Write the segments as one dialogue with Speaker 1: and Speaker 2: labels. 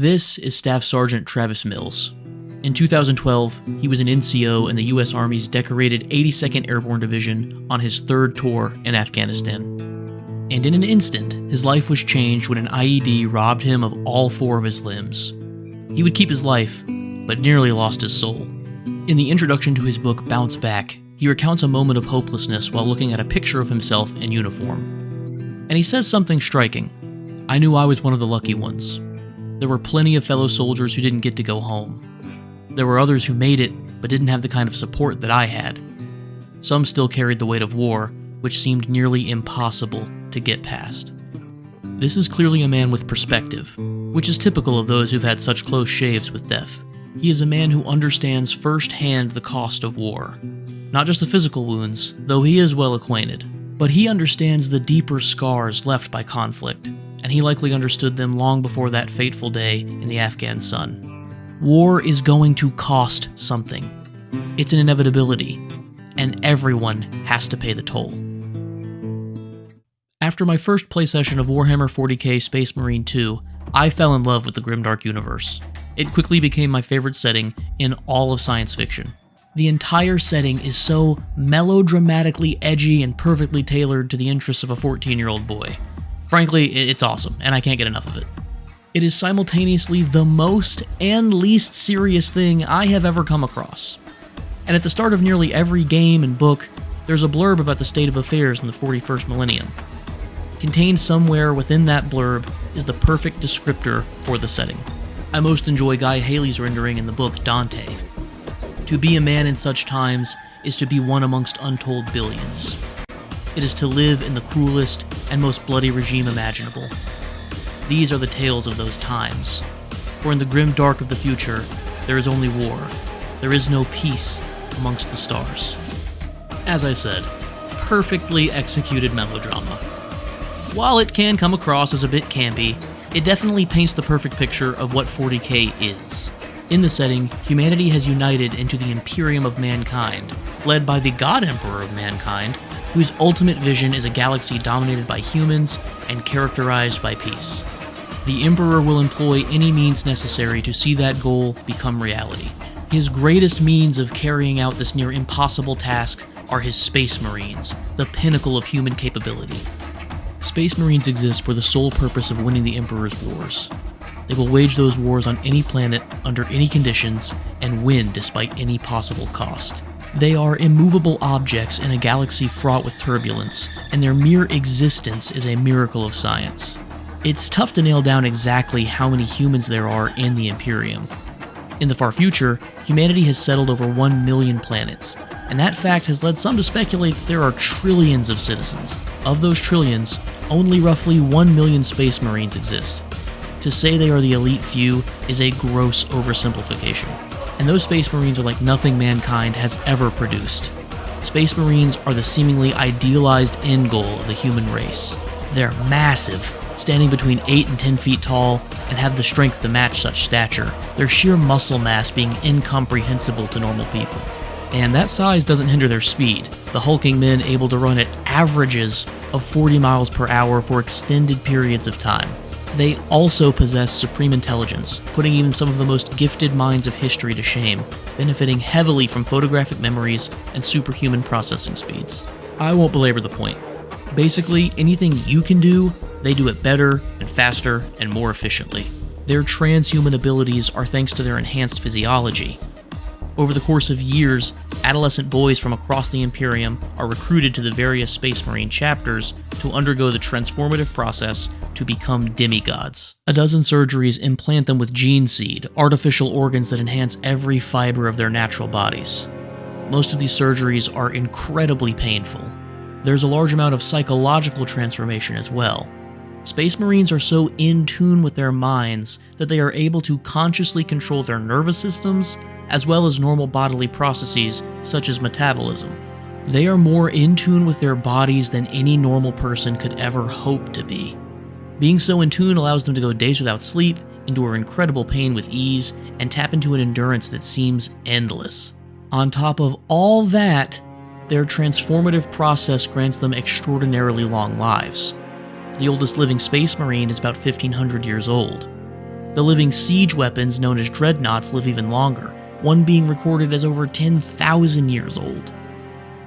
Speaker 1: This is Staff Sergeant Travis Mills. In 2012, he was an NCO in the U.S. Army's decorated 82nd Airborne Division on his third tour in Afghanistan. And in an instant, his life was changed when an IED robbed him of all 4 of his limbs. He would keep his life, but nearly lost his soul. In the introduction to his book Bounce Back, he recounts a moment of hopelessness while looking at a picture of himself in uniform. And he says something striking. "I knew I was one of the lucky ones. There were plenty of fellow soldiers who didn't get to go home. There were others who made it, but didn't have the kind of support that I had. Some still carried the weight of war, which seemed nearly impossible to get past." This is clearly a man with perspective, which is typical of those who've had such close shaves with death. He is a man who understands firsthand the cost of war. Not just the physical wounds, though he is well acquainted, but he understands the deeper scars left by conflict, and he likely understood them long before that fateful day in the Afghan sun. War is going to cost something. It's an inevitability, and everyone has to pay the toll. After my first play session of Warhammer 40k Space Marine 2, I fell in love with the Grimdark universe. It quickly became my favorite setting in all of science fiction. The entire setting is so melodramatically edgy and perfectly tailored to the interests of a 14-year-old boy. Frankly, it's awesome, and I can't get enough of it. It is simultaneously the most and least serious thing I have ever come across. And at the start of nearly every game and book, there's a blurb about the state of affairs in the 41st millennium. Contained somewhere within that blurb is the perfect descriptor for the setting. I most enjoy Guy Haley's rendering in the book Dante. To be a man in such times is to be one amongst untold billions. It is to live in the cruelest and most bloody regime imaginable. These are the tales of those times. For in the grim dark of the future, there is only war. There is no peace amongst the stars. As I said, perfectly executed melodrama. While it can come across as a bit campy, it definitely paints the perfect picture of what 40k is. In the setting, humanity has united into the Imperium of Mankind, led by the God Emperor of Mankind, whose ultimate vision is a galaxy dominated by humans and characterized by peace. The Emperor will employ any means necessary to see that goal become reality. His greatest means of carrying out this near impossible task are his Space Marines, the pinnacle of human capability. Space Marines exist for the sole purpose of winning the Emperor's wars. They will wage those wars on any planet, under any conditions, and win despite any possible cost. They are immovable objects in a galaxy fraught with turbulence, and their mere existence is a miracle of science. It's tough to nail down exactly how many humans there are in the Imperium. In the far future, humanity has settled over 1 million planets, and that fact has led some to speculate that there are trillions of citizens. Of those trillions, only roughly 1 million Space Marines exist. To say they are the elite few is a gross oversimplification, and those Space Marines are like nothing mankind has ever produced. Space Marines are the seemingly idealized end goal of the human race. They're massive, standing between 8 and 10 feet tall, and have the strength to match such stature, their sheer muscle mass being incomprehensible to normal people. And that size doesn't hinder their speed, the hulking men able to run at averages of 40 miles per hour for extended periods of time. They also possess supreme intelligence, putting even some of the most gifted minds of history to shame, benefiting heavily from photographic memories and superhuman processing speeds. I won't belabor the point. Basically, anything you can do, they do it better and faster and more efficiently. Their transhuman abilities are thanks to their enhanced physiology. Over the course of years, adolescent boys from across the Imperium are recruited to the various Space Marine chapters to undergo the transformative process to become demigods. A dozen surgeries implant them with gene seed, artificial organs that enhance every fiber of their natural bodies. Most of these surgeries are incredibly painful. There's a large amount of psychological transformation as well. Space Marines are so in tune with their minds that they are able to consciously control their nervous systems, as well as normal bodily processes such as metabolism. They are more in tune with their bodies than any normal person could ever hope to be. Being so in tune allows them to go days without sleep, endure incredible pain with ease, and tap into an endurance that seems endless. On top of all that, their transformative process grants them extraordinarily long lives. The oldest living Space Marine is about 1,500 years old. The living siege weapons known as dreadnoughts live even longer, one being recorded as over 10,000 years old.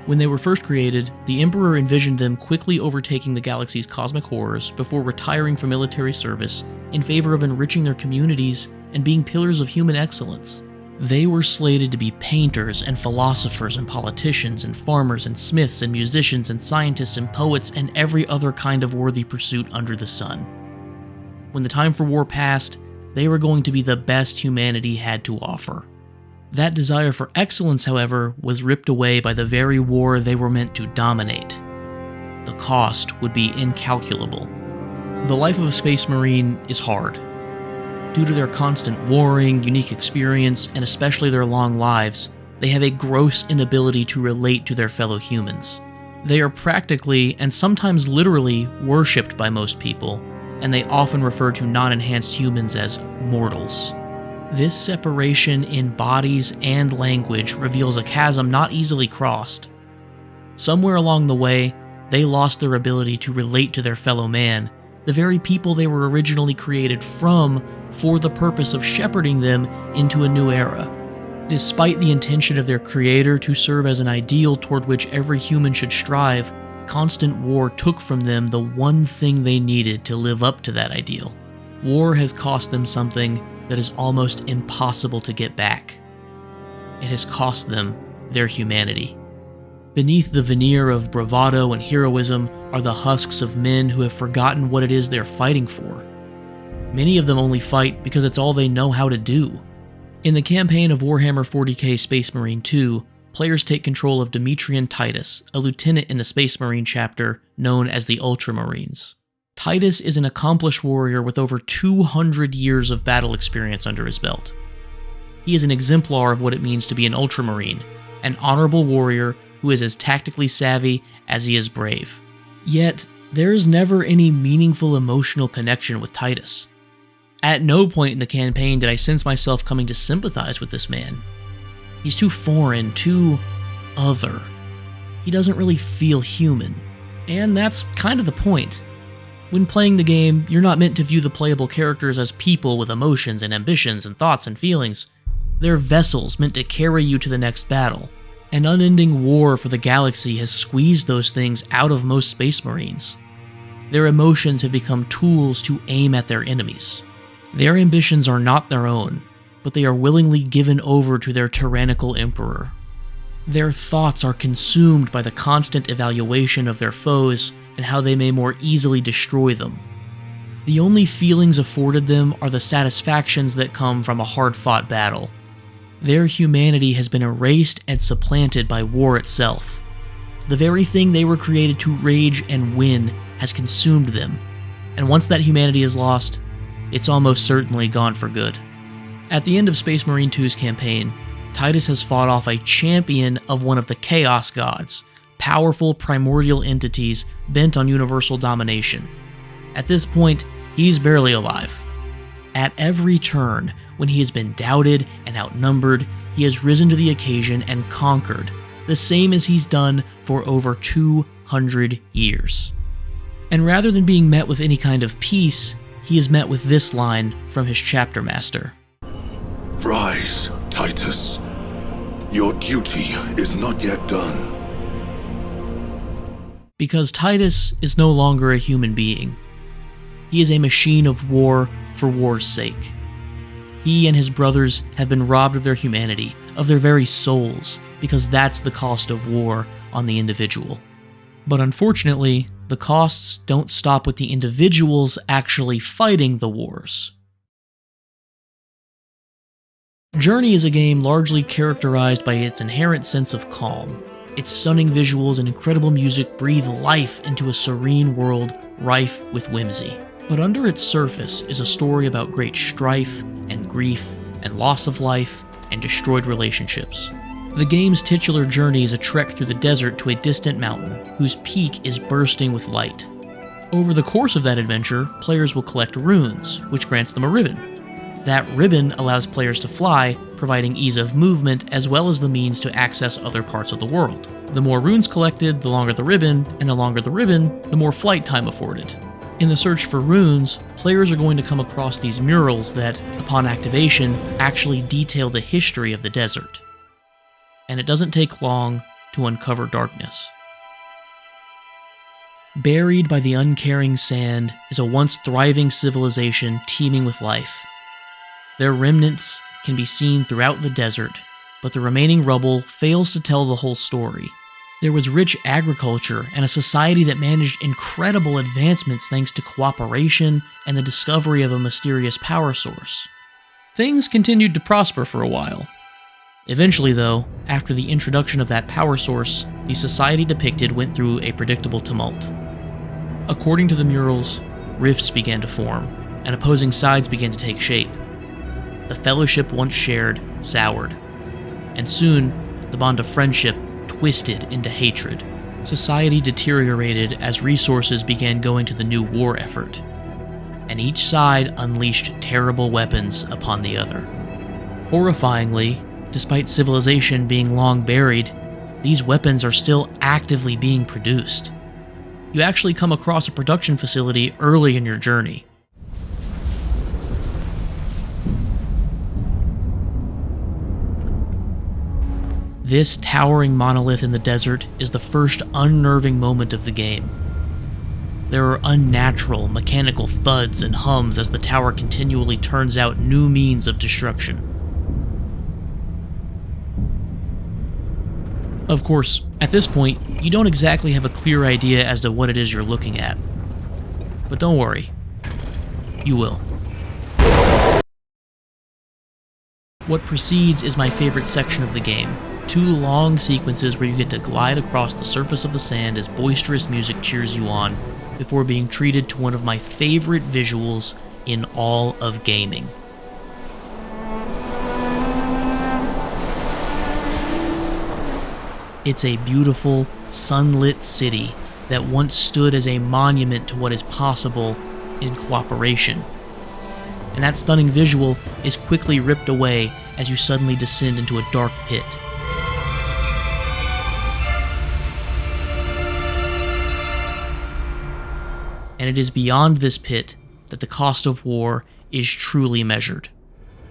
Speaker 1: When they were first created, the Emperor envisioned them quickly overtaking the galaxy's cosmic horrors before retiring from military service in favor of enriching their communities and being pillars of human excellence. They were slated to be painters and philosophers and politicians and farmers and smiths and musicians and scientists and poets and every other kind of worthy pursuit under the sun. When the time for war passed, they were going to be the best humanity had to offer. That desire for excellence, however, was ripped away by the very war they were meant to dominate. The cost would be incalculable. The life of a Space Marine is hard. Due to their constant warring, unique experience, and especially their long lives, they have a gross inability to relate to their fellow humans. They are practically, and sometimes literally, worshipped by most people, and they often refer to non-enhanced humans as mortals. This separation in bodies and language reveals a chasm not easily crossed. Somewhere along the way, they lost their ability to relate to their fellow man, the very people they were originally created from, for the purpose of shepherding them into a new era. Despite the intention of their creator to serve as an ideal toward which every human should strive, constant war took from them the one thing they needed to live up to that ideal. War has cost them something that is almost impossible to get back. It has cost them their humanity. Beneath the veneer of bravado and heroism are the husks of men who have forgotten what it is they're fighting for. Many of them only fight because it's all they know how to do. In the campaign of Warhammer 40k Space Marine 2, players take control of Demetrian Titus, a lieutenant in the Space Marine chapter known as the Ultramarines. Titus is an accomplished warrior with over 200 years of battle experience under his belt. He is an exemplar of what it means to be an Ultramarine, an honorable warrior who is as tactically savvy as he is brave. Yet, there is never any meaningful emotional connection with Titus. At no point in the campaign did I sense myself coming to sympathize with this man. He's too foreign, too other. He doesn't really feel human. And that's kind of the point. When playing the game, you're not meant to view the playable characters as people with emotions and ambitions and thoughts and feelings. They're vessels meant to carry you to the next battle. An unending war for the galaxy has squeezed those things out of most Space Marines. Their emotions have become tools to aim at their enemies. Their ambitions are not their own, but they are willingly given over to their tyrannical emperor. Their thoughts are consumed by the constant evaluation of their foes and how they may more easily destroy them. The only feelings afforded them are the satisfactions that come from a hard-fought battle. Their humanity has been erased and supplanted by war itself. The very thing they were created to rage and win has consumed them, and once that humanity is lost, it's almost certainly gone for good. At the end of Space Marine 2's campaign, Titus has fought off a champion of one of the Chaos Gods, powerful primordial entities bent on universal domination. At this point, he's barely alive. At every turn, when he has been doubted and outnumbered, he has risen to the occasion and conquered, the same as he's done for over 200 years. And rather than being met with any kind of peace, he is met with this line from his chapter master.
Speaker 2: Rise, Titus. Your duty is not yet done.
Speaker 1: Because Titus is no longer a human being. He is a machine of war for war's sake. He and his brothers have been robbed of their humanity, of their very souls, because that's the cost of war on the individual. But unfortunately, the costs don't stop with the individuals actually fighting the wars. Journey is a game largely characterized by its inherent sense of calm. Its stunning visuals and incredible music breathe life into a serene world rife with whimsy. But under its surface is a story about great strife and grief and loss of life and destroyed relationships. The game's titular journey is a trek through the desert to a distant mountain, whose peak is bursting with light. Over the course of that adventure, players will collect runes, which grants them a ribbon. That ribbon allows players to fly, providing ease of movement as well as the means to access other parts of the world. The more runes collected, the longer the ribbon, and the longer the ribbon, the more flight time afforded. In the search for runes, players are going to come across these murals that, upon activation, actually detail the history of the desert. And it doesn't take long to uncover darkness. Buried by the uncaring sand is a once thriving civilization teeming with life. Their remnants can be seen throughout the desert, but the remaining rubble fails to tell the whole story. There was rich agriculture and a society that managed incredible advancements thanks to cooperation and the discovery of a mysterious power source. Things continued to prosper for a while. Eventually, though, after the introduction of that power source, the society depicted went through a predictable tumult. According to the murals, rifts began to form, and opposing sides began to take shape. The fellowship once shared soured, and soon the bond of friendship twisted into hatred. Society deteriorated as resources began going to the new war effort, and each side unleashed terrible weapons upon the other. Horrifyingly, despite civilization being long buried, these weapons are still actively being produced. You actually come across a production facility early in your journey. This towering monolith in the desert is the first unnerving moment of the game. There are unnatural, mechanical thuds and hums as the tower continually turns out new means of destruction. Of course, at this point, you don't exactly have a clear idea as to what it is you're looking at. But don't worry, you will. What precedes is my favorite section of the game. 2 long sequences where you get to glide across the surface of the sand as boisterous music cheers you on, before being treated to one of my favorite visuals in all of gaming. It's a beautiful, sunlit city that once stood as a monument to what is possible in cooperation. And that stunning visual is quickly ripped away as you suddenly descend into a dark pit. And it is beyond this pit that the cost of war is truly measured.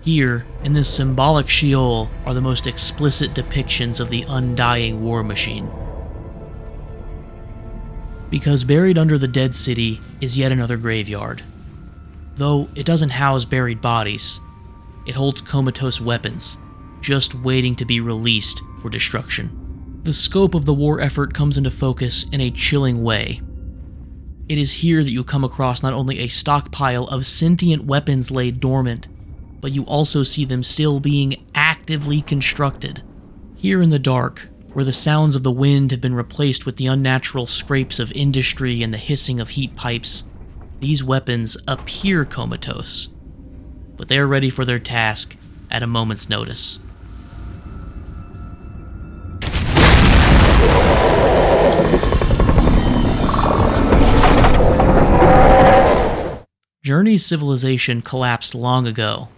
Speaker 1: Here, in this symbolic Sheol, are the most explicit depictions of the undying war machine. Because buried under the dead city is yet another graveyard. Though it doesn't house buried bodies, it holds comatose weapons, just waiting to be released for destruction. The scope of the war effort comes into focus in a chilling way. It is here that you come across not only a stockpile of sentient weapons laid dormant, but you also see them still being actively constructed. Here in the dark, where the sounds of the wind have been replaced with the unnatural scrapes of industry and the hissing of heat pipes, these weapons appear comatose, but they are ready for their task at a moment's notice. Journey's civilization collapsed long ago.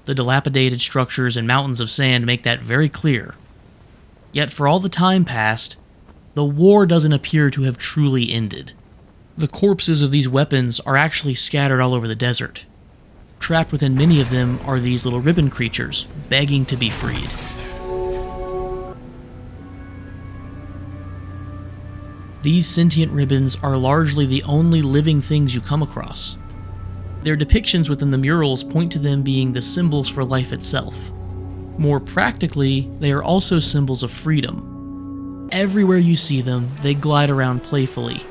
Speaker 1: The dilapidated structures and mountains of sand make that very clear. Yet for all the time passed, the war doesn't appear to have truly ended. The corpses of these weapons are actually scattered all over the desert. Trapped within many of them are these little ribbon creatures, begging to be freed. These sentient ribbons are largely the only living things you come across. Their depictions within the murals point to them being the symbols for life itself. More practically, they are also symbols of freedom. Everywhere you see them, they glide around playfully.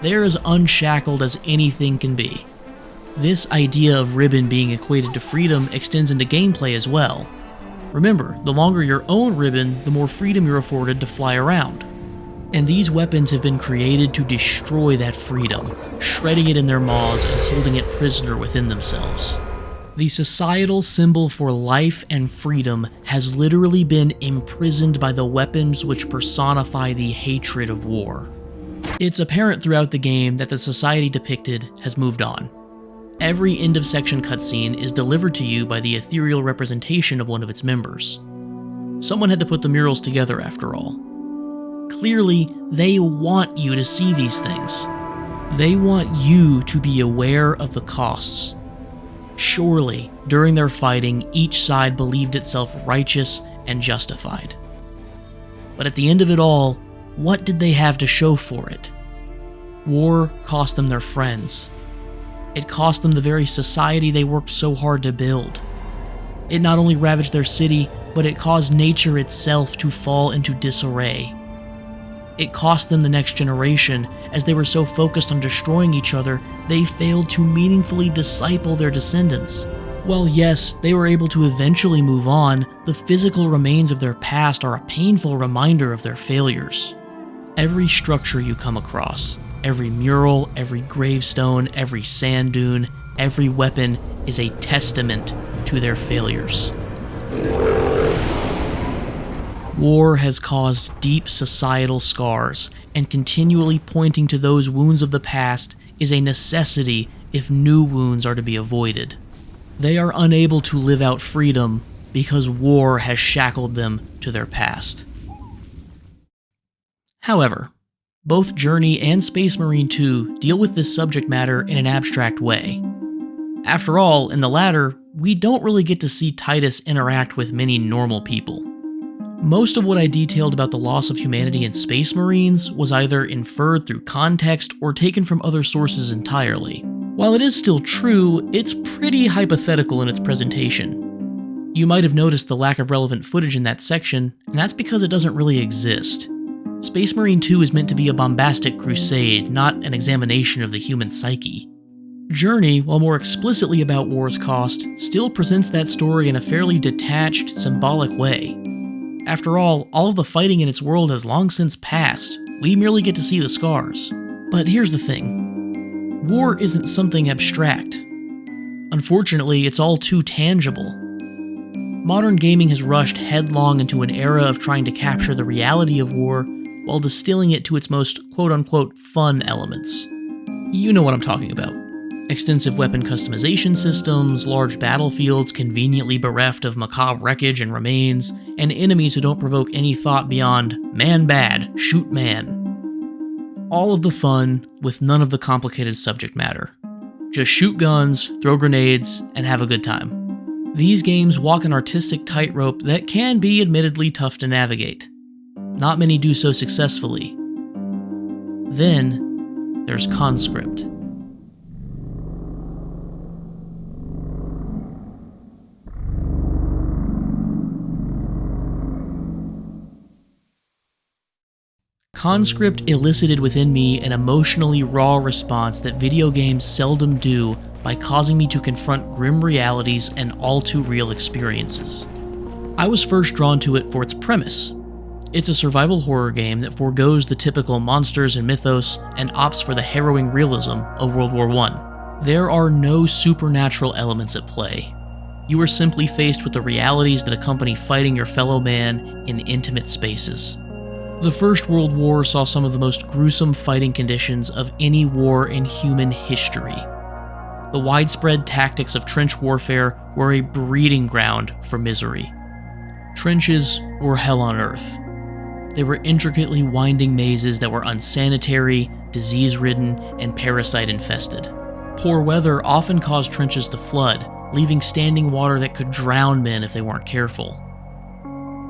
Speaker 1: They are as unshackled as anything can be. This idea of ribbon being equated to freedom extends into gameplay as well. Remember, the longer your own ribbon, the more freedom you're afforded to fly around. And these weapons have been created to destroy that freedom, shredding it in their maws and holding it prisoner within themselves. The societal symbol for life and freedom has literally been imprisoned by the weapons which personify the hatred of war. It's apparent throughout the game that the society depicted has moved on. Every end-of-section cutscene is delivered to you by the ethereal representation of one of its members. Someone had to put the murals together after all. Clearly, they want you to see these things. They want you to be aware of the costs. Surely, during their fighting, each side believed itself righteous and justified. But at the end of it all, what did they have to show for it? War cost them their friends. It cost them the very society they worked so hard to build. It not only ravaged their city, but it caused nature itself to fall into disarray. It cost them the next generation, as they were so focused on destroying each other, they failed to meaningfully disciple their descendants. While yes, they were able to eventually move on, the physical remains of their past are a painful reminder of their failures. Every structure you come across, every mural, every gravestone, every sand dune, every weapon is a testament to their failures. War has caused deep societal scars, and continually pointing to those wounds of the past is a necessity if new wounds are to be avoided. They are unable to live out freedom because war has shackled them to their past. However, both Journey and Space Marine 2 deal with this subject matter in an abstract way. After all, in the latter, we don't really get to see Titus interact with many normal people. Most of what I detailed about the loss of humanity in Space Marines was either inferred through context or taken from other sources entirely. While it is still true, it's pretty hypothetical in its presentation. You might have noticed the lack of relevant footage in that section, and that's because it doesn't really exist. Space Marine 2 is meant to be a bombastic crusade, not an examination of the human psyche. Journey, while more explicitly about war's cost, still presents that story in a fairly detached, symbolic way. After all of the fighting in its world has long since passed. We merely get to see the scars. But here's the thing. War isn't something abstract. Unfortunately, it's all too tangible. Modern gaming has rushed headlong into an era of trying to capture the reality of war while distilling it to its most quote-unquote fun elements. You know what I'm talking about. Extensive weapon customization systems, large battlefields conveniently bereft of macabre wreckage and remains, and enemies who don't provoke any thought beyond man bad, shoot man. All of the fun with none of the complicated subject matter. Just shoot guns, throw grenades, and have a good time. These games walk an artistic tightrope that can be admittedly tough to navigate. Not many do so successfully. Then, there's Conscript. Conscript elicited within me an emotionally raw response that video games seldom do by causing me to confront grim realities and all too real experiences. I was first drawn to it for its premise. It's a survival horror game that forgoes the typical monsters and mythos and opts for the harrowing realism of World War I. There are no supernatural elements at play. You are simply faced with the realities that accompany fighting your fellow man in intimate spaces. The First World War saw some of the most gruesome fighting conditions of any war in human history. The widespread tactics of trench warfare were a breeding ground for misery. Trenches were hell on earth. They were intricately winding mazes that were unsanitary, disease-ridden, and parasite-infested. Poor weather often caused trenches to flood, leaving standing water that could drown men if they weren't careful.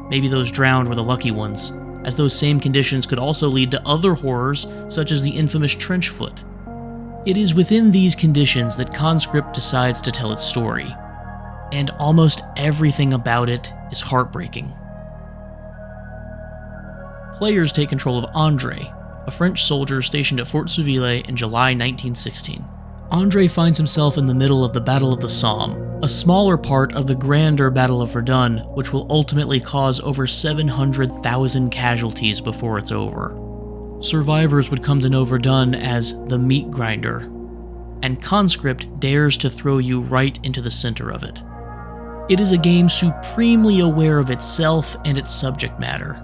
Speaker 1: Maybe those drowned were the lucky ones, as those same conditions could also lead to other horrors, such as the infamous trench foot. It is within these conditions that Conscript decides to tell its story, and almost everything about it is heartbreaking. Players take control of André, a French soldier stationed at Fort Souville in July 1916. André finds himself in the middle of the Battle of the Somme, a smaller part of the grander Battle of Verdun, which will ultimately cause over 700,000 casualties before it's over. Survivors would come to know Verdun as the meat grinder, and Conscript dares to throw you right into the center of it. It is a game supremely aware of itself and its subject matter.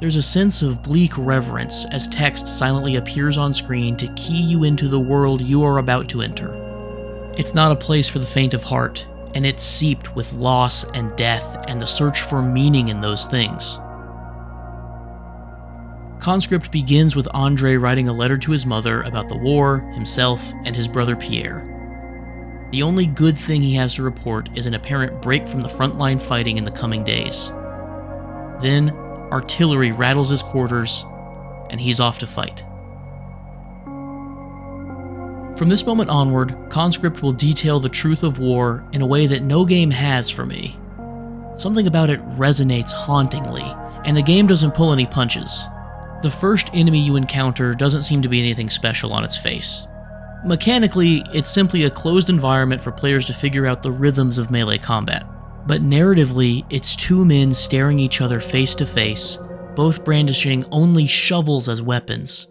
Speaker 1: There's a sense of bleak reverence as text silently appears on screen to key you into the world you are about to enter. It's not a place for the faint of heart, and it's seeped with loss and death and the search for meaning in those things. Conscript begins with Andre writing a letter to his mother about the war, himself, and his brother Pierre. The only good thing he has to report is an apparent break from the frontline fighting in the coming days. Then, artillery rattles his quarters, and he's off to fight. From this moment onward, Conscript will detail the truth of war in a way that no game has for me. Something about it resonates hauntingly, and the game doesn't pull any punches. The first enemy you encounter doesn't seem to be anything special on its face. Mechanically, it's simply a closed environment for players to figure out the rhythms of melee combat. But narratively, it's two men staring each other face to face, both brandishing only shovels as weapons.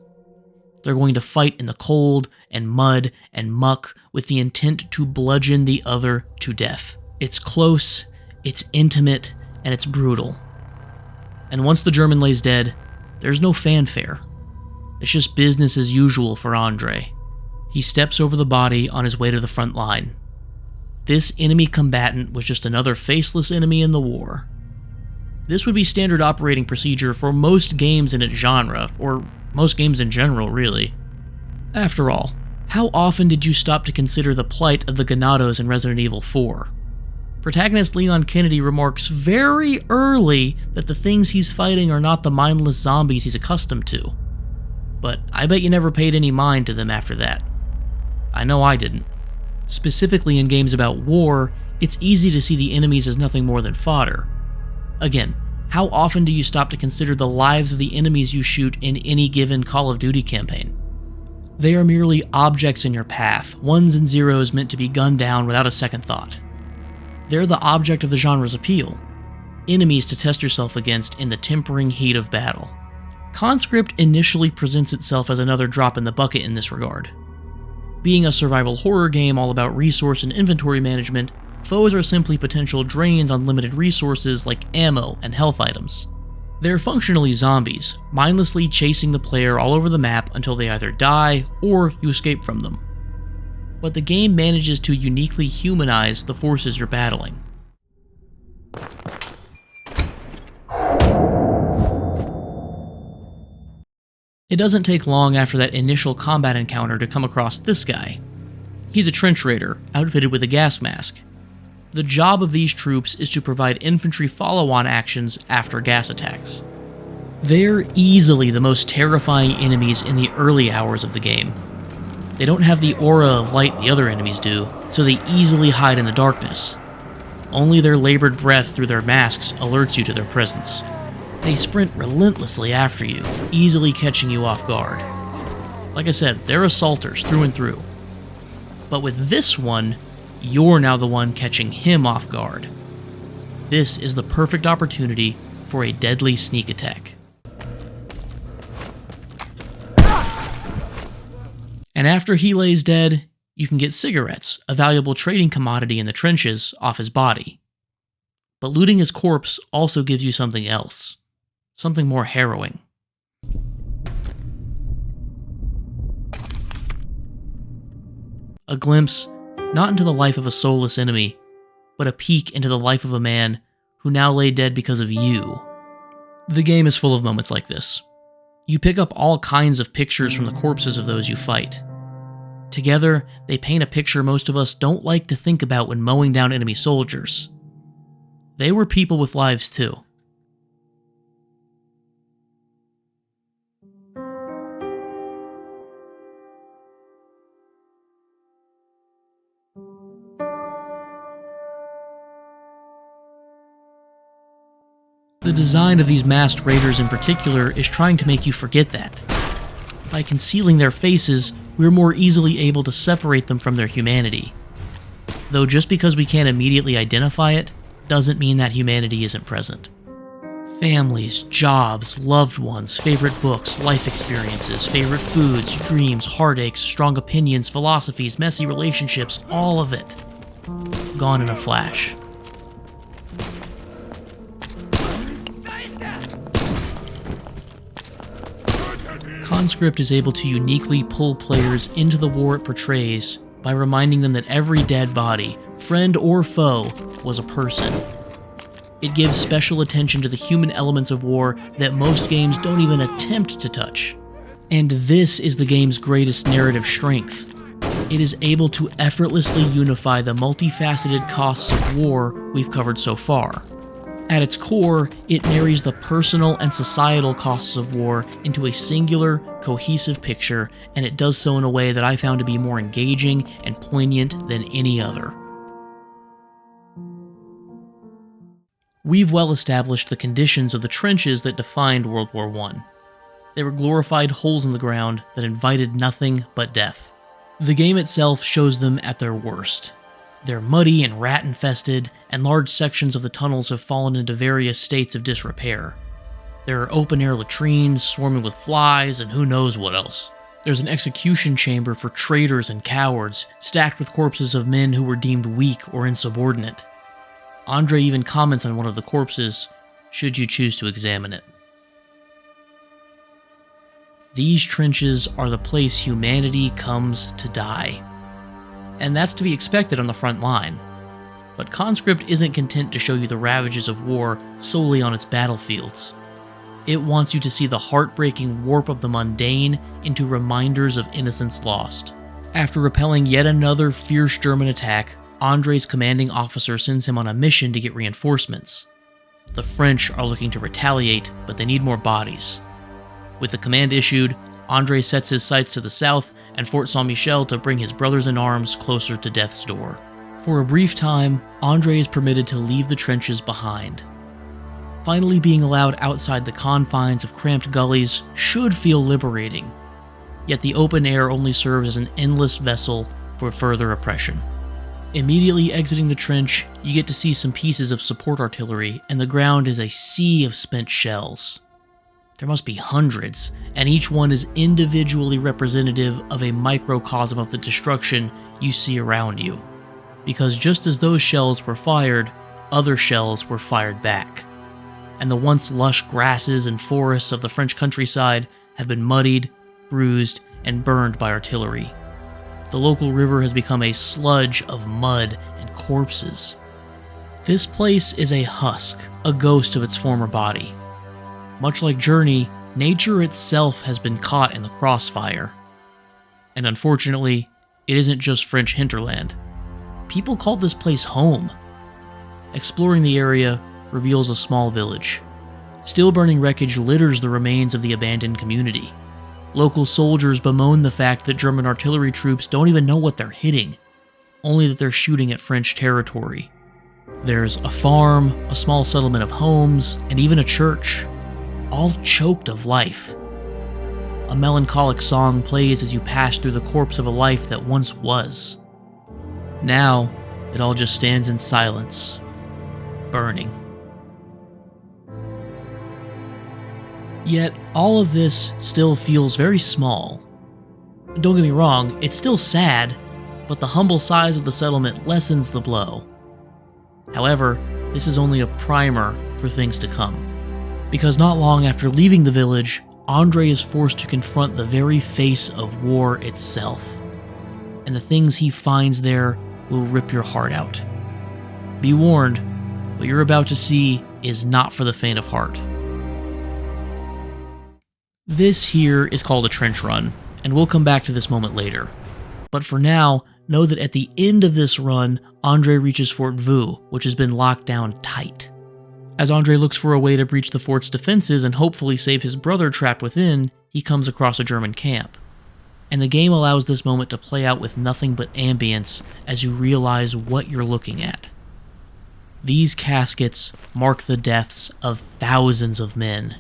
Speaker 1: They're going to fight in the cold and mud and muck with the intent to bludgeon the other to death. It's close, it's intimate, and it's brutal. And once the German lays dead, there's no fanfare. It's just business as usual for Andre. He steps over the body on his way to the front line. This enemy combatant was just another faceless enemy in the war. This would be standard operating procedure for most games in its genre, or most games in general, really. After all, how often did you stop to consider the plight of the Ganados in Resident Evil 4? Protagonist Leon Kennedy remarks very early that the things he's fighting are not the mindless zombies he's accustomed to. But I bet you never paid any mind to them after that. I know I didn't. Specifically in games about war, it's easy to see the enemies as nothing more than fodder. Again, how often do you stop to consider the lives of the enemies you shoot in any given Call of Duty campaign? They are merely objects in your path, ones and zeros meant to be gunned down without a second thought. They're the object of the genre's appeal, enemies to test yourself against in the tempering heat of battle. Conscript initially presents itself as another drop in the bucket in this regard. Being a survival horror game all about resource and inventory management, foes are simply potential drains on limited resources like ammo and health items. They're functionally zombies, mindlessly chasing the player all over the map until they either die or you escape from them. But the game manages to uniquely humanize the forces you're battling. It doesn't take long after that initial combat encounter to come across this guy. He's a trench raider, outfitted with a gas mask. The job of these troops is to provide infantry follow-on actions after gas attacks. They're easily the most terrifying enemies in the early hours of the game. They don't have the aura of light the other enemies do, so they easily hide in the darkness. Only their labored breath through their masks alerts you to their presence. They sprint relentlessly after you, easily catching you off guard. Like I said, they're assaulters through and through. But with this one, you're now the one catching him off guard. This is the perfect opportunity for a deadly sneak attack. And after he lays dead, you can get cigarettes, a valuable trading commodity in the trenches, off his body. But looting his corpse also gives you something else. Something more harrowing. A glimpse, not into the life of a soulless enemy, but a peek into the life of a man who now lay dead because of you. The game is full of moments like this. You pick up all kinds of pictures from the corpses of those you fight. Together, they paint a picture most of us don't like to think about when mowing down enemy soldiers. They were people with lives too. The design of these masked raiders in particular is trying to make you forget that. By concealing their faces, we're more easily able to separate them from their humanity. Though just because we can't immediately identify it, doesn't mean that humanity isn't present. Families, jobs, loved ones, favorite books, life experiences, favorite foods, dreams, heartaches, strong opinions, philosophies, messy relationships, all of it. Gone in a flash. Conscript is able to uniquely pull players into the war it portrays by reminding them that every dead body, friend or foe, was a person. It gives special attention to the human elements of war that most games don't even attempt to touch. And this is the game's greatest narrative strength. It is able to effortlessly unify the multifaceted costs of war we've covered so far. At its core, it marries the personal and societal costs of war into a singular, cohesive picture, and it does so in a way that I found to be more engaging and poignant than any other. We've well established the conditions of the trenches that defined World War I. They were glorified holes in the ground that invited nothing but death. The game itself shows them at their worst. They're muddy and rat-infested, and large sections of the tunnels have fallen into various states of disrepair. There are open-air latrines swarming with flies and who knows what else. There's an execution chamber for traitors and cowards, stacked with corpses of men who were deemed weak or insubordinate. Andre even comments on one of the corpses, should you choose to examine it. These trenches are the place humanity comes to die. And that's to be expected on the front line. But Conscript isn't content to show you the ravages of war solely on its battlefields. It wants you to see the heartbreaking warp of the mundane into reminders of innocence lost. After repelling yet another fierce German attack, Andre's commanding officer sends him on a mission to get reinforcements. The French are looking to retaliate, but they need more bodies. With the command issued, Andre sets his sights to the south and Fort Saint-Michel to bring his brothers-in-arms closer to death's door. For a brief time, Andre is permitted to leave the trenches behind. Finally being allowed outside the confines of cramped gullies should feel liberating, yet the open air only serves as an endless vessel for further oppression. Immediately exiting the trench, you get to see some pieces of support artillery, and the ground is a sea of spent shells. There must be hundreds, and each one is individually representative of a microcosm of the destruction you see around you. Because just as those shells were fired, other shells were fired back. And the once lush grasses and forests of the French countryside have been muddied, bruised, and burned by artillery. The local river has become a sludge of mud and corpses. This place is a husk, a ghost of its former body. Much like Journey, nature itself has been caught in the crossfire. And unfortunately, it isn't just French hinterland. People called this place home. Exploring the area reveals a small village. Still burning wreckage litters the remains of the abandoned community. Local soldiers bemoan the fact that German artillery troops don't even know what they're hitting, only that they're shooting at French territory. There's a farm, a small settlement of homes, and even a church, all choked of life. A melancholic song plays as you pass through the corpse of a life that once was. Now, it all just stands in silence, burning. Yet, all of this still feels very small. Don't get me wrong, it's still sad, but the humble size of the settlement lessens the blow. However, this is only a primer for things to come. Because not long after leaving the village, Andre is forced to confront the very face of war itself. And the things he finds there will rip your heart out. Be warned, what you're about to see is not for the faint of heart. This here is called a trench run, and we'll come back to this moment later. But for now, know that at the end of this run, Andre reaches Fort Vaux, which has been locked down tight. As Andre looks for a way to breach the fort's defenses and hopefully save his brother trapped within, he comes across a German camp. And the game allows this moment to play out with nothing but ambience as you realize what you're looking at. These caskets mark the deaths of thousands of men.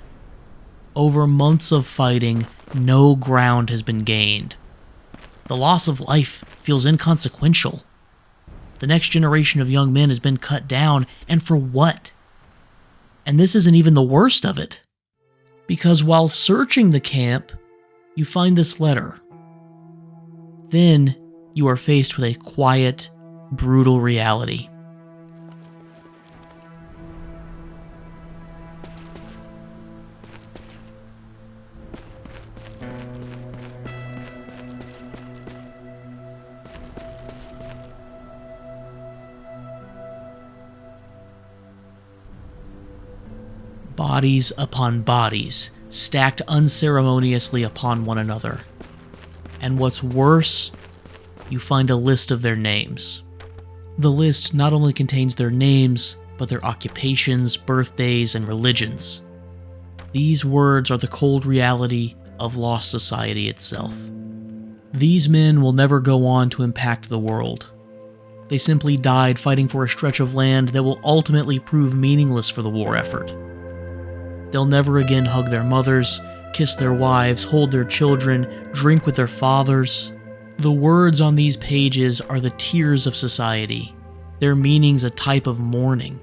Speaker 1: Over months of fighting, no ground has been gained. The loss of life feels inconsequential. The next generation of young men has been cut down, and for what? And this isn't even the worst of it. Because while searching the camp, you find this letter. Then you are faced with a quiet, brutal reality. Bodies upon bodies, stacked unceremoniously upon one another. And what's worse, you find a list of their names. The list not only contains their names, but their occupations, birthdays, and religions. These words are the cold reality of lost society itself. These men will never go on to impact the world. They simply died fighting for a stretch of land that will ultimately prove meaningless for the war effort. They'll never again hug their mothers, kiss their wives, hold their children, drink with their fathers. The words on these pages are the tears of society, their meanings a type of mourning.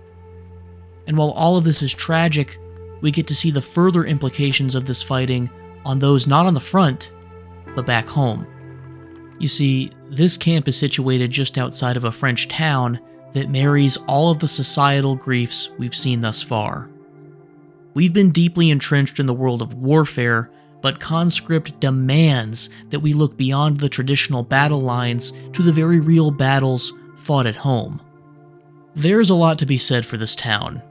Speaker 1: And while all of this is tragic, we get to see the further implications of this fighting on those not on the front, but back home. You see, this camp is situated just outside of a French town that marries all of the societal griefs we've seen thus far. We've been deeply entrenched in the world of warfare, but conscript demands that we look beyond the traditional battle lines to the very real battles fought at home. There's a lot to be said for this town.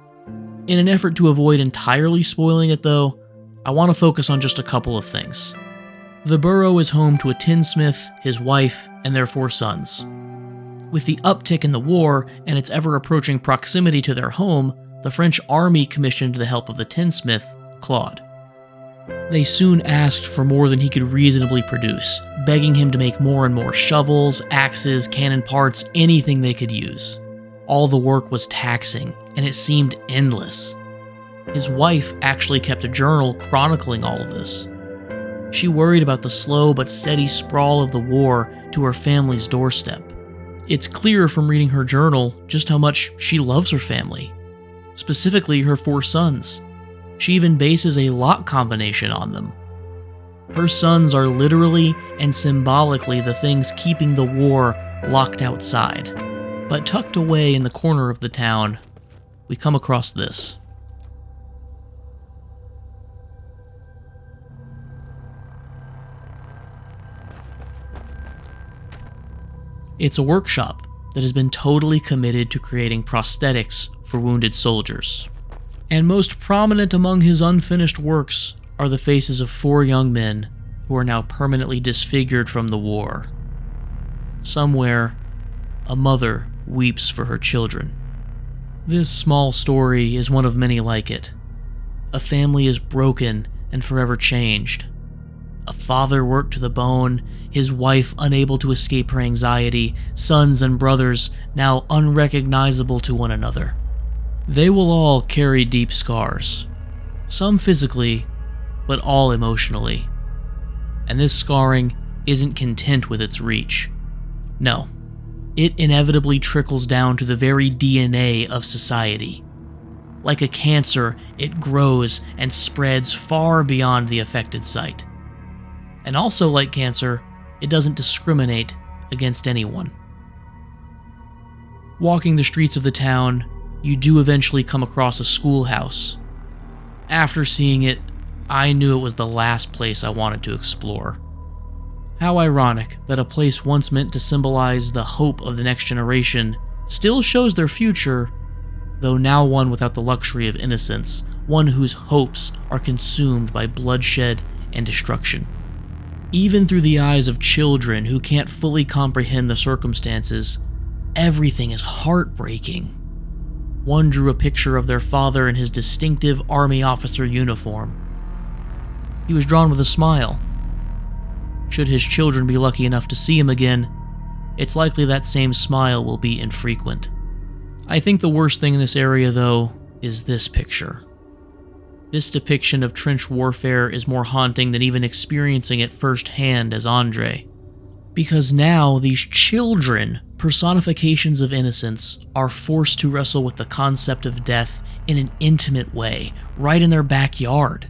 Speaker 1: In an effort to avoid entirely spoiling it though, I want to focus on just a couple of things. The borough is home to a tinsmith, his wife, and their 4 sons. With the uptick in the war and its ever-approaching proximity to their home, the French army commissioned the help of the tinsmith, Claude. They soon asked for more than he could reasonably produce, begging him to make more and more shovels, axes, cannon parts, anything they could use. All the work was taxing, and it seemed endless. His wife actually kept a journal chronicling all of this. She worried about the slow but steady sprawl of the war to her family's doorstep. It's clear from reading her journal just how much she loves her family, specifically her 4 sons. She even bases a lot combination on them. Her sons are literally and symbolically the things keeping the war locked outside. But tucked away in the corner of the town, we come across this. It's a workshop that has been totally committed to creating prosthetics for wounded soldiers. And most prominent among his unfinished works are the faces of 4 young men who are now permanently disfigured from the war. Somewhere, a mother weeps for her children. This small story is one of many like it. A family is broken and forever changed. A father worked to the bone, his wife unable to escape her anxiety, sons and brothers now unrecognizable to one another. They will all carry deep scars, some physically, but all emotionally. And this scarring isn't content with its reach. No, it inevitably trickles down to the very DNA of society. Like a cancer, it grows and spreads far beyond the affected site. And also like cancer, it doesn't discriminate against anyone. Walking the streets of the town, you do eventually come across a schoolhouse. After seeing it, I knew it was the last place I wanted to explore. How ironic that a place once meant to symbolize the hope of the next generation still shows their future, though now one without the luxury of innocence, one whose hopes are consumed by bloodshed and destruction. Even through the eyes of children who can't fully comprehend the circumstances, everything is heartbreaking. One drew a picture of their father in his distinctive army officer uniform. He was drawn with a smile. Should his children be lucky enough to see him again, it's likely that same smile will be infrequent. I think the worst thing in this area, though, is this picture. This depiction of trench warfare is more haunting than even experiencing it firsthand as Andre. Because now these children, personifications of innocence, are forced to wrestle with the concept of death in an intimate way, right in their backyard.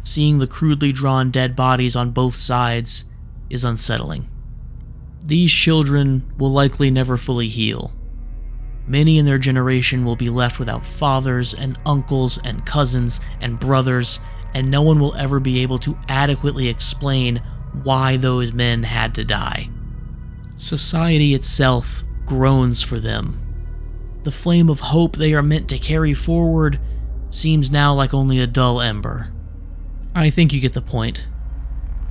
Speaker 1: Seeing the crudely drawn dead bodies on both sides is unsettling. These children will likely never fully heal. Many in their generation will be left without fathers and uncles and cousins and brothers, and no one will ever be able to adequately explain why those men had to die. Society itself groans for them. The flame of hope they are meant to carry forward seems now like only a dull ember. I think you get the point.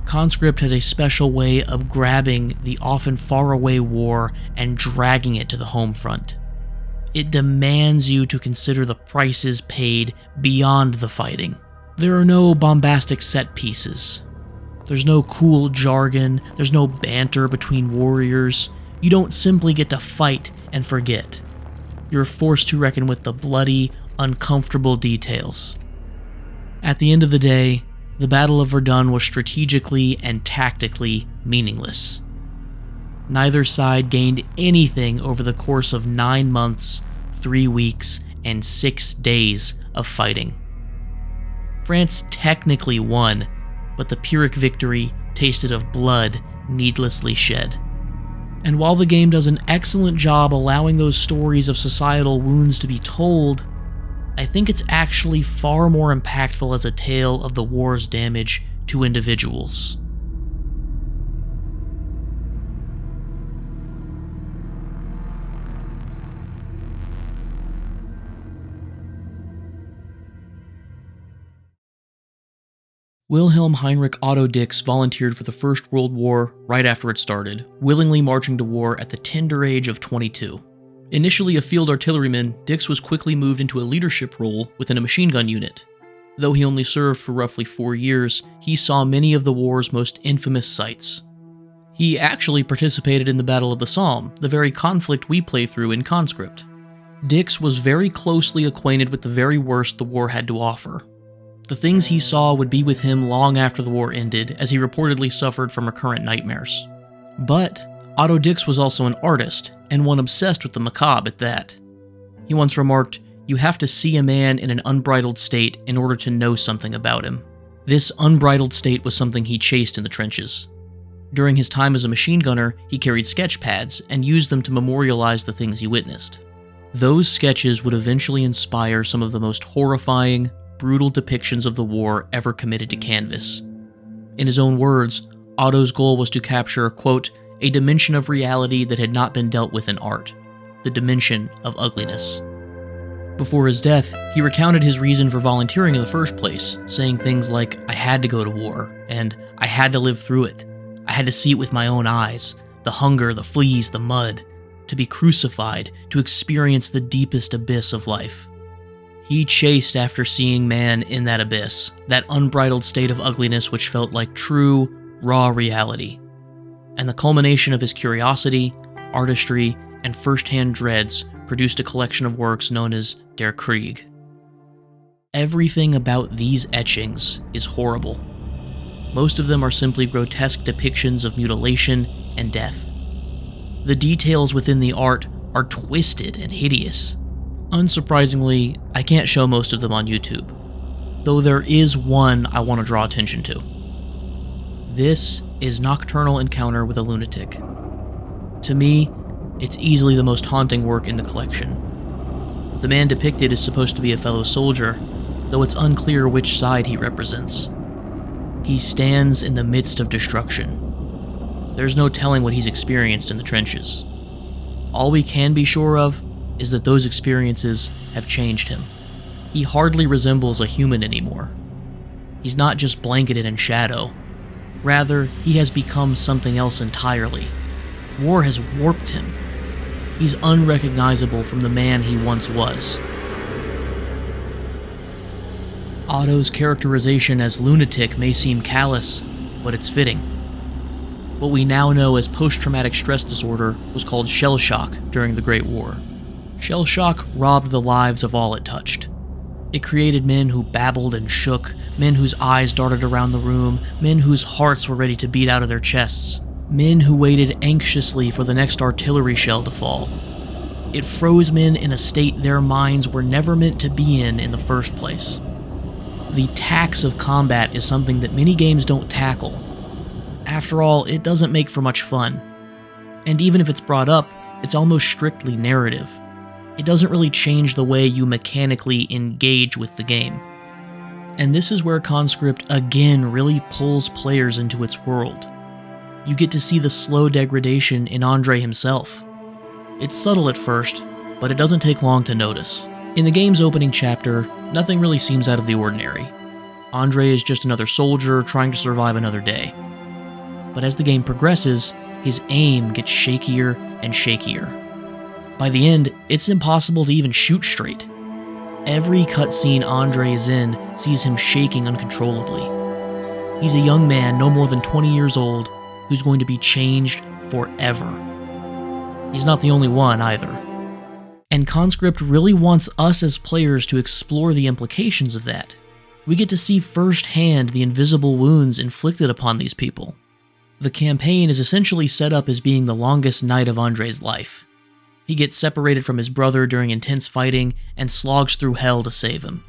Speaker 1: Conscript has a special way of grabbing the often faraway war and dragging it to the home front. It demands you to consider the prices paid beyond the fighting. There are no bombastic set pieces. There's no cool jargon, there's no banter between warriors. You don't simply get to fight and forget. You're forced to reckon with the bloody, uncomfortable details. At the end of the day, the Battle of Verdun was strategically and tactically meaningless. Neither side gained anything over the course of 9 months, 3 weeks, and 6 days of fighting. France technically won, but the Pyrrhic victory tasted of blood needlessly shed. And while the game does an excellent job allowing those stories of societal wounds to be told, I think it's actually far more impactful as a tale of the war's damage to individuals. Wilhelm Heinrich Otto Dix volunteered for the First World War right after it started, willingly marching to war at the tender age of 22. Initially a field artilleryman, Dix was quickly moved into a leadership role within a machine gun unit. Though he only served for roughly 4 years, he saw many of the war's most infamous sights. He actually participated in the Battle of the Somme, the very conflict we play through in Conscript. Dix was very closely acquainted with the very worst the war had to offer. The things he saw would be with him long after the war ended, as he reportedly suffered from recurrent nightmares. But Otto Dix was also an artist, and one obsessed with the macabre at that. He once remarked, "You have to see a man in an unbridled state in order to know something about him." This unbridled state was something he chased in the trenches. During his time as a machine gunner, he carried sketch pads and used them to memorialize the things he witnessed. Those sketches would eventually inspire some of the most horrifying, brutal depictions of the war ever committed to canvas. In his own words, Otto's goal was to capture, quote, "a dimension of reality that had not been dealt with in art, the dimension of ugliness." Before his death, he recounted his reason for volunteering in the first place, saying things like, "I had to go to war, and I had to live through it. I had to see it with my own eyes, the hunger, the fleas, the mud, to be crucified, to experience the deepest abyss of life." He chased after seeing man in that abyss, that unbridled state of ugliness which felt like true, raw reality. And the culmination of his curiosity, artistry, and first-hand dreads produced a collection of works known as Der Krieg. Everything about these etchings is horrible. Most of them are simply grotesque depictions of mutilation and death. The details within the art are twisted and hideous. Unsurprisingly, I can't show most of them on YouTube, though there is one I want to draw attention to. This is Nocturnal Encounter with a Lunatic. To me, it's easily the most haunting work in the collection. The man depicted is supposed to be a fellow soldier, though it's unclear which side he represents. He stands in the midst of destruction. There's no telling what he's experienced in the trenches. All we can be sure of is that those experiences have changed him. He hardly resembles a human anymore. He's not just blanketed in shadow. Rather, he has become something else entirely. War has warped him. He's unrecognizable from the man he once was. Otto's characterization as lunatic may seem callous, but it's fitting. What we now know as post-traumatic stress disorder was called shell shock during the Great War. Shell shock robbed the lives of all it touched. It created men who babbled and shook, men whose eyes darted around the room, men whose hearts were ready to beat out of their chests, men who waited anxiously for the next artillery shell to fall. It froze men in a state their minds were never meant to be in the first place. The tax of combat is something that many games don't tackle. After all, it doesn't make for much fun. And even if it's brought up, it's almost strictly narrative. It doesn't really change the way you mechanically engage with the game. And this is where Conscript again really pulls players into its world. You get to see the slow degradation in Andre himself. It's subtle at first, but it doesn't take long to notice. In the game's opening chapter, nothing really seems out of the ordinary. Andre is just another soldier trying to survive another day. But as the game progresses, his aim gets shakier and shakier. By the end, it's impossible to even shoot straight. Every cutscene Andre is in sees him shaking uncontrollably. He's a young man no more than 20 years old who's going to be changed forever. He's not the only one either. And Conscript really wants us as players to explore the implications of that. We get to see firsthand the invisible wounds inflicted upon these people. The campaign is essentially set up as being the longest night of Andre's life. He gets separated from his brother during intense fighting and slogs through hell to save him.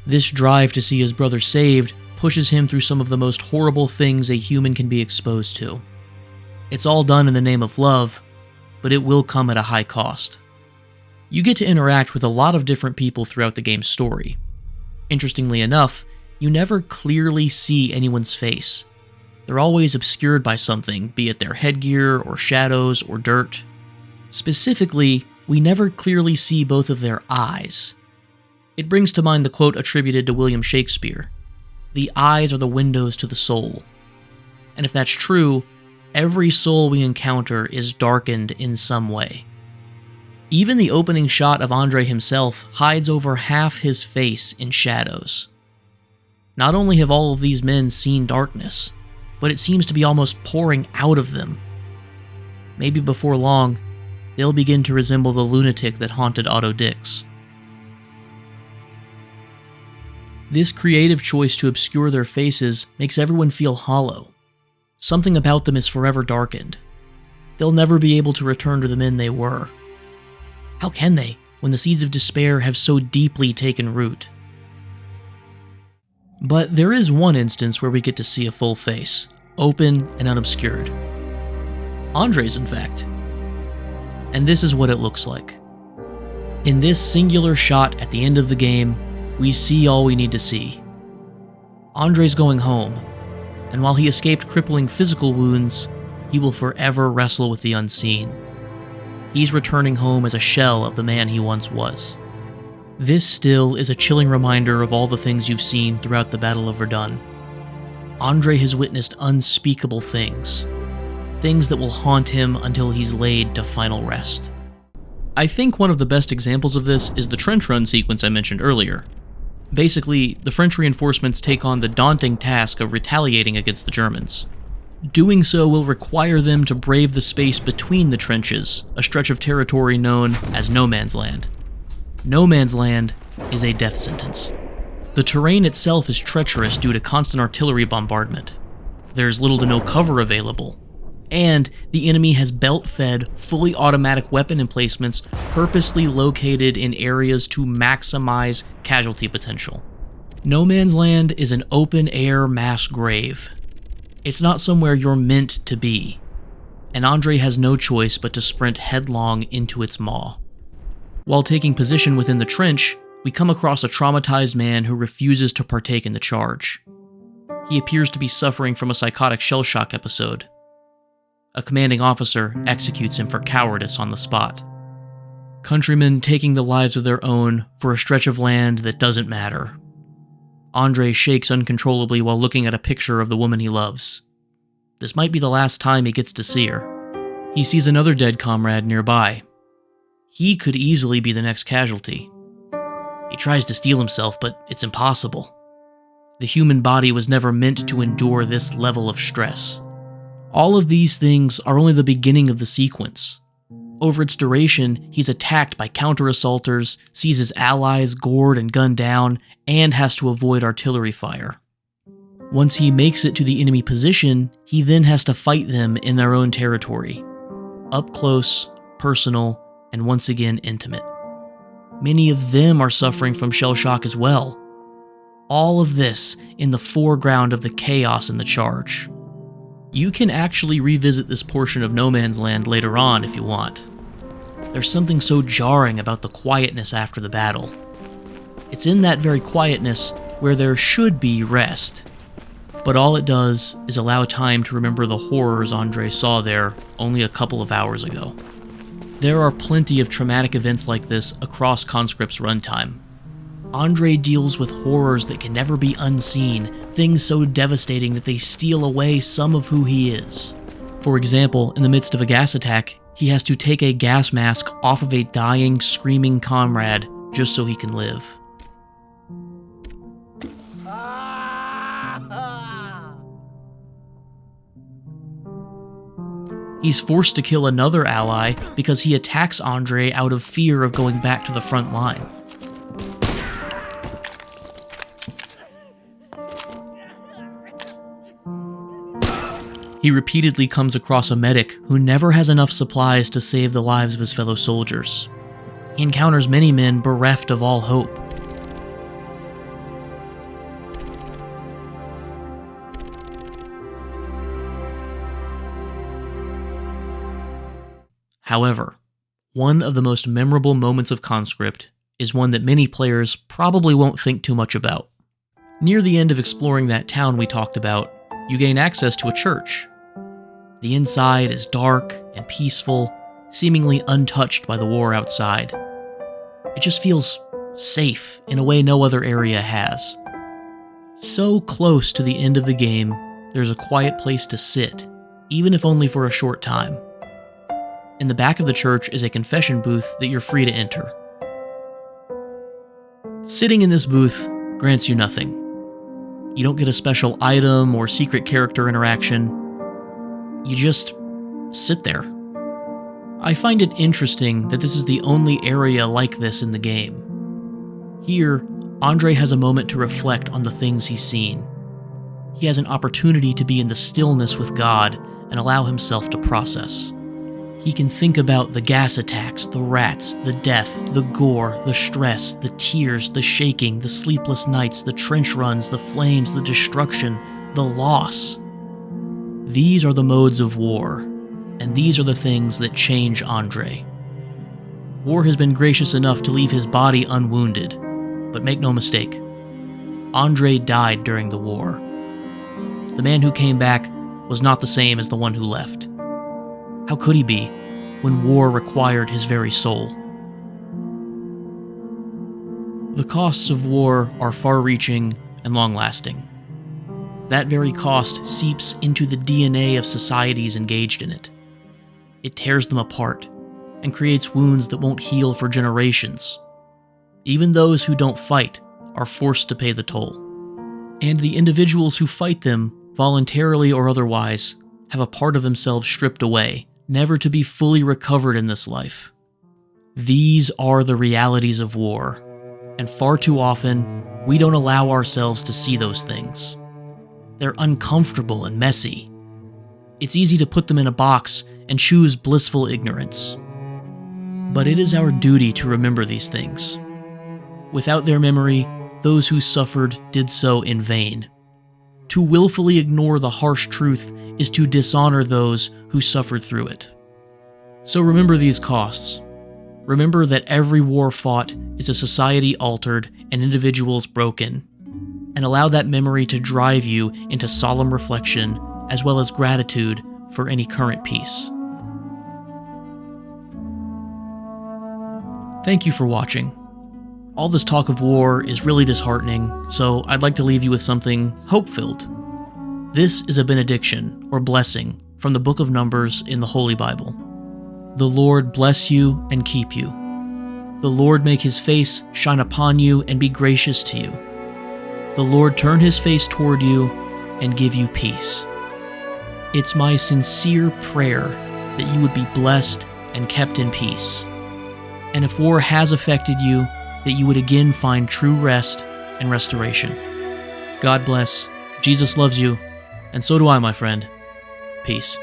Speaker 1: This drive to see his brother saved pushes him through some of the most horrible things a human can be exposed to. It's all done in the name of love, but it will come at a high cost. You get to interact with a lot of different people throughout the game's story. Interestingly enough, you never clearly see anyone's face. They're always obscured by something, be it their headgear or shadows or dirt. Specifically, we never clearly see both of their eyes. It brings to mind the quote attributed to William Shakespeare, "The eyes are the windows to the soul." And if that's true, every soul we encounter is darkened in some way. Even the opening shot of Andre himself hides over half his face in shadows. Not only have all of these men seen darkness, but it seems to be almost pouring out of them. Maybe before long, they'll begin to resemble the lunatic that haunted Otto Dix. This creative choice to obscure their faces makes everyone feel hollow. Something about them is forever darkened. They'll never be able to return to the men they were. How can they, when the seeds of despair have so deeply taken root? But there is one instance where we get to see a full face, open and unobscured. Andre's, in fact. And this is what it looks like. In this singular shot at the end of the game, we see all we need to see. Andre's going home, and while he escaped crippling physical wounds, he will forever wrestle with the unseen. He's returning home as a shell of the man he once was. This still is a chilling reminder of all the things you've seen throughout the Battle of Verdun. Andre has witnessed unspeakable things. Things that will haunt him until he's laid to final rest. I think one of the best examples of this is the trench run sequence I mentioned earlier. Basically, the French reinforcements take on the daunting task of retaliating against the Germans. Doing so will require them to brave the space between the trenches, a stretch of territory known as No Man's Land. No Man's Land is a death sentence. The terrain itself is treacherous due to constant artillery bombardment. There's little to no cover available. And the enemy has belt-fed, fully automatic weapon emplacements purposely located in areas to maximize casualty potential. No Man's Land is an open-air mass grave. It's not somewhere you're meant to be, and Andre has no choice but to sprint headlong into its maw. While taking position within the trench, we come across a traumatized man who refuses to partake in the charge. He appears to be suffering from a psychotic shell shock episode. A commanding officer executes him for cowardice on the spot. Countrymen taking the lives of their own for a stretch of land that doesn't matter. Andre shakes uncontrollably while looking at a picture of the woman he loves. This might be the last time he gets to see her. He sees another dead comrade nearby. He could easily be the next casualty. He tries to steel himself, but it's impossible. The human body was never meant to endure this level of stress. All of these things are only the beginning of the sequence. Over its duration, he's attacked by counter-assaulters, sees his allies gored and gunned down, and has to avoid artillery fire. Once he makes it to the enemy position, he then has to fight them in their own territory. Up close, personal, and once again intimate. Many of them are suffering from shell shock as well. All of this in the foreground of the chaos in the charge. You can actually revisit this portion of No Man's Land later on if you want. There's something so jarring about the quietness after the battle. It's in that very quietness where there should be rest. But all it does is allow time to remember the horrors Andre saw there only a couple of hours ago. There are plenty of traumatic events like this across Conscript's runtime. Andre deals with horrors that can never be unseen, things so devastating that they steal away some of who he is. For example, in the midst of a gas attack, he has to take a gas mask off of a dying, screaming comrade just so he can live. He's forced to kill another ally because he attacks Andre out of fear of going back to the front line. He repeatedly comes across a medic who never has enough supplies to save the lives of his fellow soldiers. He encounters many men bereft of all hope. However, one of the most memorable moments of Conscript is one that many players probably won't think too much about. Near the end of exploring that town we talked about, you gain access to a church. The inside is dark and peaceful, seemingly untouched by the war outside. It just feels safe in a way no other area has. So close to the end of the game, there's a quiet place to sit, even if only for a short time. In the back of the church is a confession booth that you're free to enter. Sitting in this booth grants you nothing. You don't get a special item or secret character interaction. You just sit there. I find it interesting that this is the only area like this in the game. Here, Andre has a moment to reflect on the things he's seen. He has an opportunity to be in the stillness with God and allow himself to process. He can think about the gas attacks, the rats, the death, the gore, the stress, the tears, the shaking, the sleepless nights, the trench runs, the flames, the destruction, the loss. These are the modes of war, and these are the things that change Andre. War has been gracious enough to leave his body unwounded, but make no mistake, Andre died during the war. The man who came back was not the same as the one who left. How could he be, when war required his very soul? The costs of war are far-reaching and long-lasting. That very cost seeps into the DNA of societies engaged in it. It tears them apart and creates wounds that won't heal for generations. Even those who don't fight are forced to pay the toll. And the individuals who fight them, voluntarily or otherwise, have a part of themselves stripped away, never to be fully recovered in this life. These are the realities of war, and far too often, we don't allow ourselves to see those things. They're uncomfortable and messy. It's easy to put them in a box and choose blissful ignorance. But it is our duty to remember these things. Without their memory, those who suffered did so in vain. To willfully ignore the harsh truth is to dishonor those who suffered through it. So remember these costs. Remember that every war fought is a society altered and individuals broken, and allow that memory to drive you into solemn reflection as well as gratitude for any current peace. Thank you for watching. All this talk of war is really disheartening, so I'd like to leave you with something hope-filled. This is a benediction, or blessing, from the book of Numbers in the Holy Bible. The Lord bless you and keep you. The Lord make his face shine upon you and be gracious to you. The Lord turn his face toward you and give you peace. It's my sincere prayer that you would be blessed and kept in peace. And if war has affected you, that you would again find true rest and restoration. God bless. Jesus loves you. And so do I, my friend. Peace.